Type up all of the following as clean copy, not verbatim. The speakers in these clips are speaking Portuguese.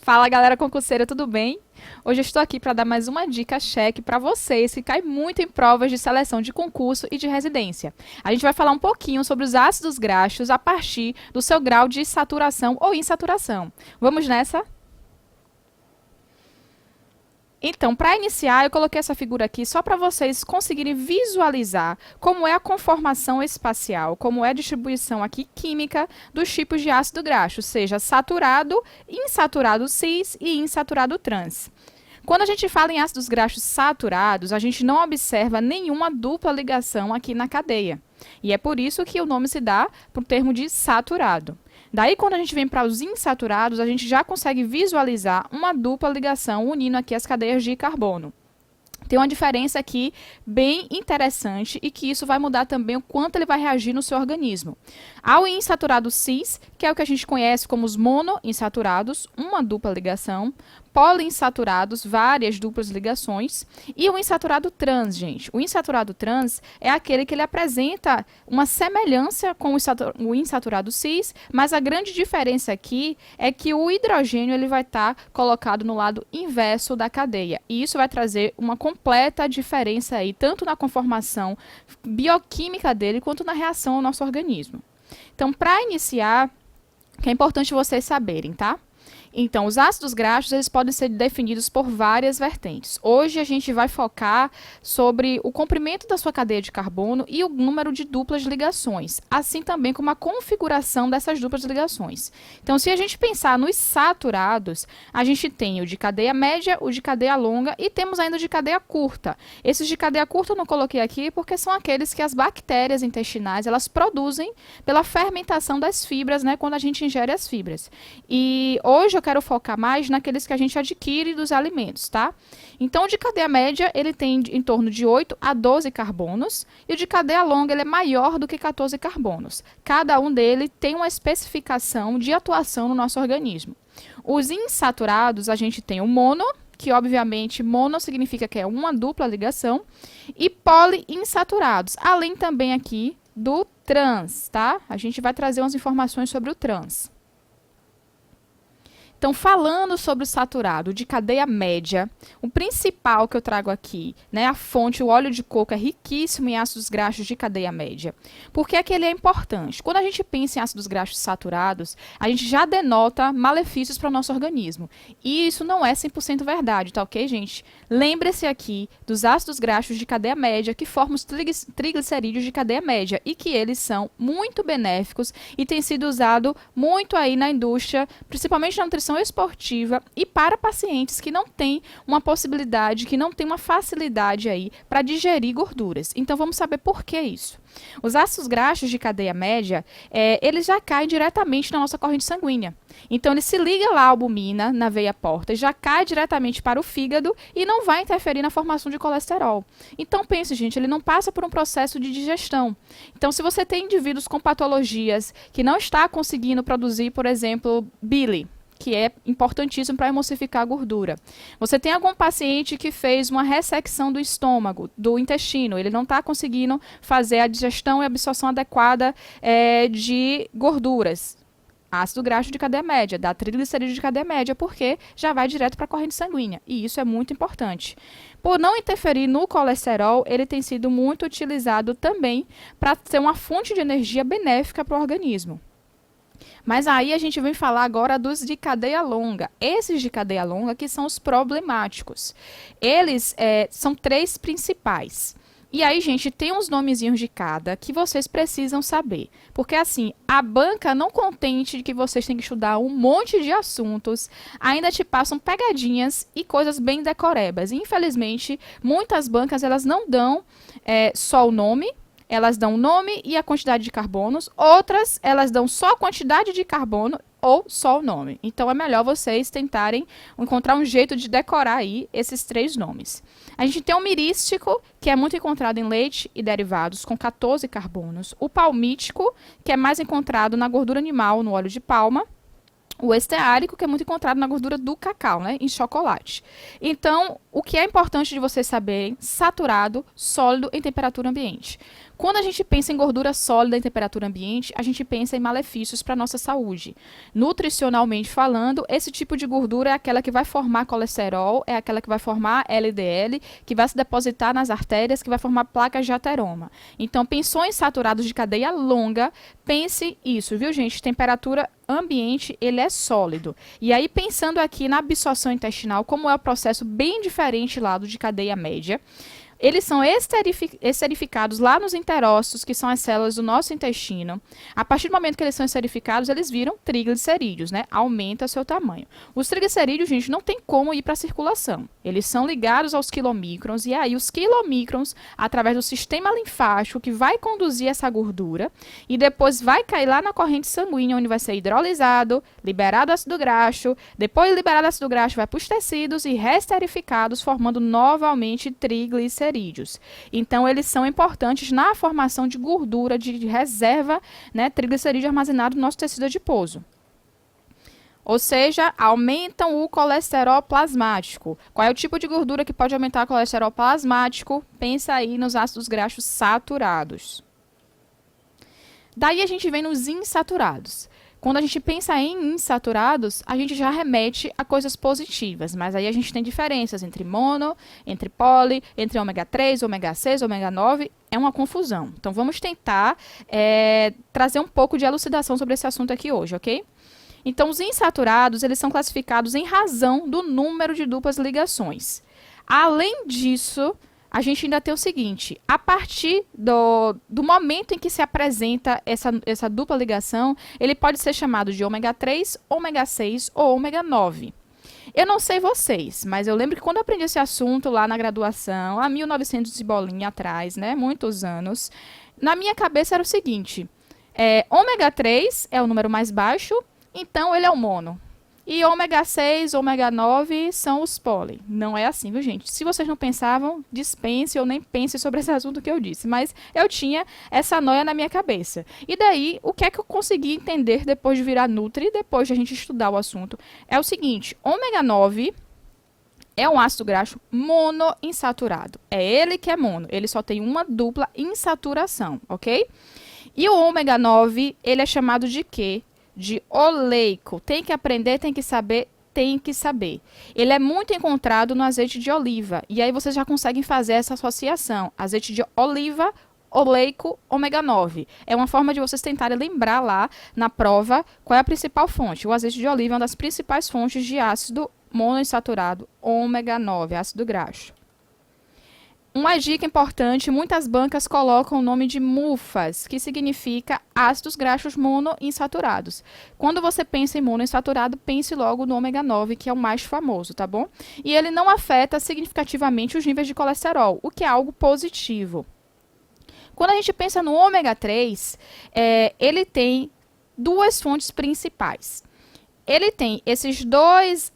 Fala galera concurseira, tudo bem? Hoje eu estou aqui para dar mais uma dica cheque para vocês que caem muito em provas de seleção de concurso e de residência. A gente vai falar um pouquinho sobre os ácidos graxos a partir do seu grau de saturação ou insaturação. Vamos nessa? Então, para iniciar, eu coloquei essa figura aqui só para vocês conseguirem visualizar como é a conformação espacial, como é a distribuição aqui química dos tipos de ácido graxo, seja saturado, insaturado cis e insaturado trans. Quando a gente fala em ácidos graxos saturados, a gente não observa nenhuma dupla ligação aqui na cadeia. E é por isso que o nome se dá para o termo de saturado. Daí, quando a gente vem para os insaturados, a gente já consegue visualizar uma dupla ligação unindo aqui as cadeias de carbono. Tem uma diferença aqui bem interessante e que isso vai mudar também o quanto ele vai reagir no seu organismo. Ao insaturado cis, que é o que a gente conhece como os monoinsaturados, uma dupla ligação, poliinsaturados, várias duplas ligações, e o insaturado trans, gente. O insaturado trans é aquele que ele apresenta uma semelhança com o insaturado cis, mas a grande diferença aqui é que o hidrogênio ele vai estar colocado no lado inverso da cadeia, e isso vai trazer uma completa diferença aí, tanto na conformação bioquímica dele, quanto na reação ao nosso organismo. Então, para iniciar, que é importante vocês saberem, tá? Então, os ácidos graxos eles podem ser definidos por várias vertentes. Hoje a gente vai focar sobre o comprimento da sua cadeia de carbono e o número de duplas ligações, assim também como a configuração dessas duplas ligações. Então, se a gente pensar nos saturados, a gente tem o de cadeia média, o de cadeia longa e temos ainda o de cadeia curta. Esses de cadeia curta eu não coloquei aqui porque são aqueles que as bactérias intestinais elas produzem pela fermentação das fibras, né, quando a gente ingere as fibras. E hoje eu quero focar mais naqueles que a gente adquire dos alimentos, tá? Então, o de cadeia média, ele tem em torno de 8 a 12 carbonos, e o de cadeia longa, ele é maior do que 14 carbonos. Cada um dele tem uma especificação de atuação no nosso organismo. Os insaturados, a gente tem o mono, que obviamente mono significa que é uma dupla ligação, e poliinsaturados, além também aqui do trans, tá? A gente vai trazer umas informações sobre o trans. Então, falando sobre o saturado de cadeia média, o principal que eu trago aqui, né, a fonte, o óleo de coco é riquíssimo em ácidos graxos de cadeia média. Por que é que ele é importante? Quando a gente pensa em ácidos graxos saturados, a gente já denota malefícios para o nosso organismo. E isso não é 100% verdade, tá ok, gente? Lembre-se aqui dos ácidos graxos de cadeia média que formam os triglicerídeos de cadeia média e que eles são muito benéficos e têm sido usados muito aí na indústria, principalmente na nutrição esportiva e para pacientes que não têm uma possibilidade, que não têm uma facilidade aí para digerir gorduras. Então vamos saber por que isso. Os ácidos graxos de cadeia média, eles já caem diretamente na nossa corrente sanguínea. Então ele se liga lá à albumina na veia porta, já cai diretamente para o fígado e não vai interferir na formação de colesterol. Então pense, gente, ele não passa por um processo de digestão. Então se você tem indivíduos com patologias que não está conseguindo produzir, por exemplo, bile, que é importantíssimo para emulsificar a gordura. Você tem algum paciente que fez uma ressecção do estômago, do intestino, ele não está conseguindo fazer a digestão e absorção adequada de gorduras. Ácido graxo de cadeia média, dá triglicerídeo de cadeia média, porque já vai direto para a corrente sanguínea, e isso é muito importante. Por não interferir no colesterol, ele tem sido muito utilizado também para ser uma fonte de energia benéfica para o organismo. Mas aí a gente vem falar agora dos de cadeia longa. Esses de cadeia longa que são os problemáticos. Eles são 3 principais. E aí, gente, tem uns nomezinhos de cada que vocês precisam saber. Porque, assim, a banca, não contente de que vocês têm que estudar um monte de assuntos, ainda te passam pegadinhas e coisas bem decorebas. E, infelizmente, muitas bancas, elas não dão só o nome, elas dão o nome e a quantidade de carbonos. Outras, elas dão só a quantidade de carbono ou só o nome. Então, é melhor vocês tentarem encontrar um jeito de decorar aí esses 3 nomes. A gente tem o mirístico, que é muito encontrado em leite e derivados, com 14 carbonos. O palmítico, que é mais encontrado na gordura animal, no óleo de palma. O esteárico, que é muito encontrado na gordura do cacau, né, em chocolate. Então, o que é importante de vocês saberem, saturado, sólido em temperatura ambiente. Quando a gente pensa em gordura sólida em temperatura ambiente, a gente pensa em malefícios para a nossa saúde. Nutricionalmente falando, esse tipo de gordura é aquela que vai formar colesterol, é aquela que vai formar LDL, que vai se depositar nas artérias, que vai formar placas de ateroma. Então, pensou em saturados de cadeia longa, pense isso, viu, gente? Temperatura ambiente, ele é sólido. E aí, pensando aqui na absorção intestinal, como é o processo bem diferente lá do de cadeia média, eles são esterificados lá nos enterócitos, que são as células do nosso intestino. A partir do momento que eles são esterificados, eles viram triglicerídeos, né? Aumenta seu tamanho. Os triglicerídeos, gente, não tem como ir para a circulação. Eles são ligados aos quilomícrons, e aí os quilomícrons, através do sistema linfático, que vai conduzir essa gordura, e depois vai cair lá na corrente sanguínea, onde vai ser hidrolisado, liberado ácido graxo, depois liberado ácido graxo vai para os tecidos e resterificados, formando novamente triglicerídeos. Então, eles são importantes na formação de gordura de reserva, né, triglicerídeo armazenado no nosso tecido adiposo. Ou seja, aumentam o colesterol plasmático. Qual é o tipo de gordura que pode aumentar o colesterol plasmático? Pensa aí nos ácidos graxos saturados. Daí a gente vem nos insaturados. Quando a gente pensa em insaturados, a gente já remete a coisas positivas, mas aí a gente tem diferenças entre mono, entre poli, entre ômega 3, ômega 6, ômega 9, é uma confusão. Então vamos tentar trazer um pouco de elucidação sobre esse assunto aqui hoje, ok? Então os insaturados, eles são classificados em razão do número de duplas ligações. Além disso, a gente ainda tem o seguinte, a partir do momento em que se apresenta essa dupla ligação, ele pode ser chamado de ômega 3, ômega 6 ou ômega 9. Eu não sei vocês, mas eu lembro que quando eu aprendi esse assunto lá na graduação, há 1900 e bolinha atrás, né, muitos anos, na minha cabeça era o seguinte, ômega 3 é o número mais baixo, então ele é o mono. E ômega 6, ômega 9 são os poli. Não é assim, viu, gente? Se vocês não pensavam, dispense ou nem pense sobre esse assunto que eu disse. Mas eu tinha essa noia na minha cabeça. E daí, o que é que eu consegui entender depois de virar Nutri, depois de a gente estudar o assunto? É o seguinte, ômega 9 é um ácido graxo monoinsaturado. É ele que é mono. Ele só tem uma dupla insaturação, ok? E o ômega 9, ele é chamado de quê? De oleico. Tem que aprender, tem que saber, tem que saber. Ele é muito encontrado no azeite de oliva. E aí vocês já conseguem fazer essa associação. Azeite de oliva, oleico, ômega 9. É uma forma de vocês tentarem lembrar lá na prova qual é a principal fonte. O azeite de oliva é uma das principais fontes de ácido monoinsaturado ômega 9, ácido graxo. Uma dica importante, muitas bancas colocam o nome de MUFAs, que significa ácidos graxos monoinsaturados. Quando você pensa em monoinsaturado, pense logo no ômega 9, que é o mais famoso, tá bom? E ele não afeta significativamente os níveis de colesterol, o que é algo positivo. Quando a gente pensa no ômega 3, ele tem duas fontes principais. Ele tem esses dois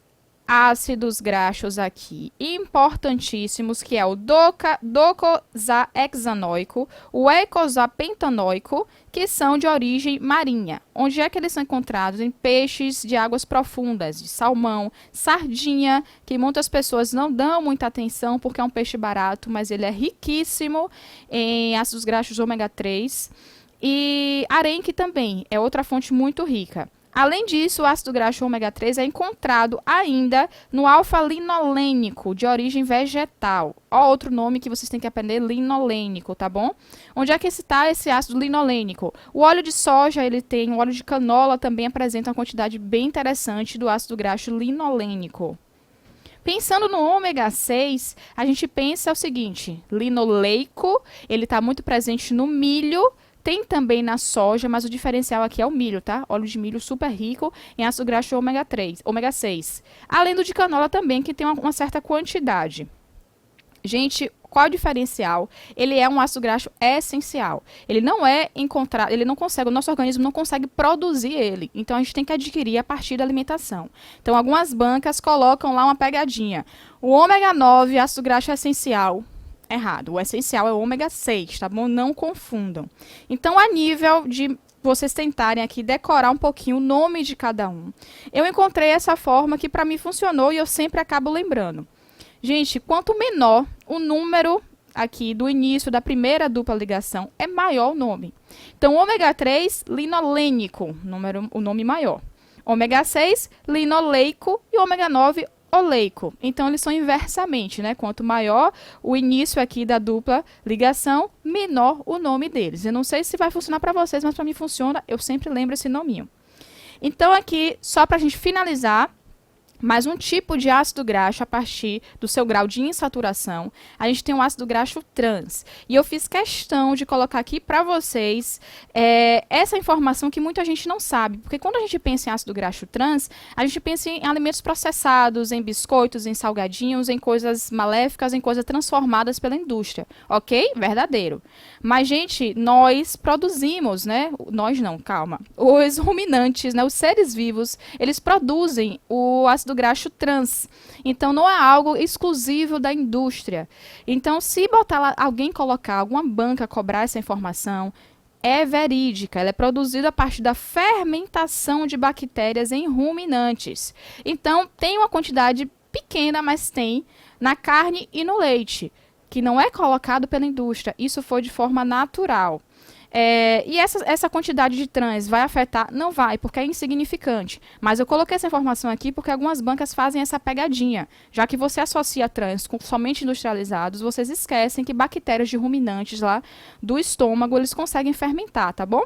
ácidos graxos aqui importantíssimos, que é o docosahexanoico, o eicosapentanoico, que são de origem marinha. Onde é que eles são encontrados? Em peixes de águas profundas, de salmão, sardinha, que muitas pessoas não dão muita atenção porque é um peixe barato, mas ele é riquíssimo em ácidos graxos ômega 3. E arenque também é outra fonte muito rica. Além disso, o ácido graxo ômega 3 é encontrado ainda no alfa-linolênico, de origem vegetal. Ó, outro nome que vocês têm que aprender, linolênico, tá bom? Onde é que está esse ácido linolênico? O óleo de soja, ele tem, o óleo de canola também apresenta uma quantidade bem interessante do ácido graxo linolênico. Pensando no ômega 6, a gente pensa o seguinte, linoleico, ele está muito presente no milho, tem também na soja, mas o diferencial aqui é o milho, tá? Óleo de milho super rico em ácido graxo ômega 3, ômega 6. Além do de canola também, que tem uma certa quantidade. Gente, qual é o diferencial? Ele é um ácido graxo essencial. Ele não é encontrado, ele não consegue, o nosso organismo não consegue produzir ele. Então a gente tem que adquirir a partir da alimentação. Então algumas bancas colocam lá uma pegadinha. O ômega 9, ácido graxo essencial. Errado. O essencial é o ômega 6, tá bom? Não confundam. Então, a nível de vocês tentarem aqui decorar um pouquinho o nome de cada um, eu encontrei essa forma que para mim funcionou e eu sempre acabo lembrando. Gente, quanto menor o número aqui do início da primeira dupla ligação é maior o nome. Então, ômega 3, linolênico, o nome maior. Ômega 6, linoleico e ômega 9, oleico. Então, eles são inversamente, né? Quanto maior o início aqui da dupla ligação, menor o nome deles. Eu não sei se vai funcionar para vocês, mas para mim funciona. Eu sempre lembro esse nominho. Então, aqui, só para a gente finalizar, mais um tipo de ácido graxo a partir do seu grau de insaturação. A gente tem o ácido graxo trans. E eu fiz questão de colocar aqui para vocês essa informação que muita gente não sabe. Porque quando a gente pensa em ácido graxo trans, a gente pensa em alimentos processados, em biscoitos, em salgadinhos, em coisas maléficas, em coisas transformadas pela indústria. Ok? Verdadeiro. Mas, gente, nós produzimos, né? Nós não, calma. Os ruminantes, né? Os seres vivos, eles produzem o ácido graxo trans. Então, não é algo exclusivo da indústria. Então, se botar lá, alguém colocar, alguma banca cobrar essa informação, é verídica. Ela é produzida a partir da fermentação de bactérias em ruminantes. Então, tem uma quantidade pequena, mas tem na carne e no leite, que não é colocado pela indústria. Isso foi de forma natural. E essa quantidade de trans vai afetar? Não vai, porque é insignificante. Mas eu coloquei essa informação aqui porque algumas bancas fazem essa pegadinha. Já que você associa trans com somente industrializados, vocês esquecem que bactérias de ruminantes lá do estômago, eles conseguem fermentar, tá bom?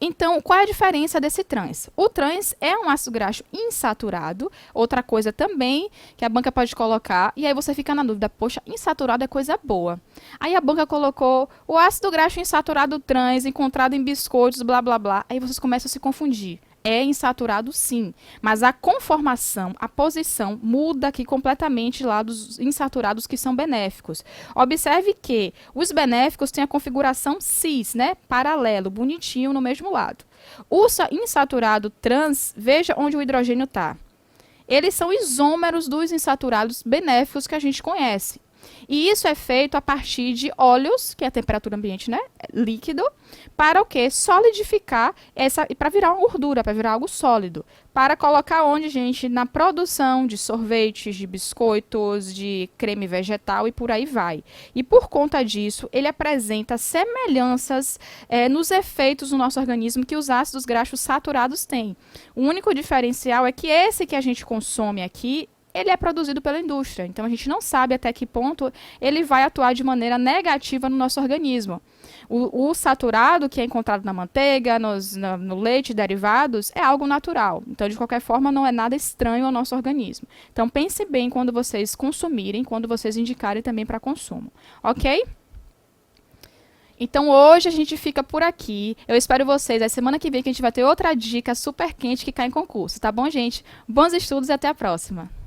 Então, qual é a diferença desse trans? O trans é um ácido graxo insaturado, outra coisa também que a banca pode colocar, e aí você fica na dúvida, poxa, insaturado é coisa boa. Aí a banca colocou o ácido graxo insaturado trans encontrado em biscoitos, blá, blá, blá, aí vocês começam a se confundir. É insaturado sim, mas a conformação, a posição muda aqui completamente lá dos insaturados que são benéficos. Observe que os benéficos têm a configuração cis, né? Paralelo, bonitinho no mesmo lado. O insaturado trans, veja onde o hidrogênio está. Eles são isômeros dos insaturados benéficos que a gente conhece. E isso é feito a partir de óleos, que é a temperatura ambiente, né? Líquido, para o quê? Solidificar para virar uma gordura, para virar algo sólido. Para colocar onde, gente? Na produção de sorvetes, de biscoitos, de creme vegetal e por aí vai. E por conta disso, ele apresenta semelhanças nos efeitos no nosso organismo que os ácidos graxos saturados têm. O único diferencial é que esse que a gente consome aqui, ele é produzido pela indústria. Então, a gente não sabe até que ponto ele vai atuar de maneira negativa no nosso organismo. O saturado, que é encontrado na manteiga, no leite, derivados, é algo natural. Então, de qualquer forma, não é nada estranho ao nosso organismo. Então, pense bem quando vocês consumirem, quando vocês indicarem também para consumo. Ok? Então, hoje a gente fica por aqui. Eu espero vocês. A semana que vem que a gente vai ter outra dica super quente que cai em concurso. Tá bom, gente? Bons estudos e até a próxima.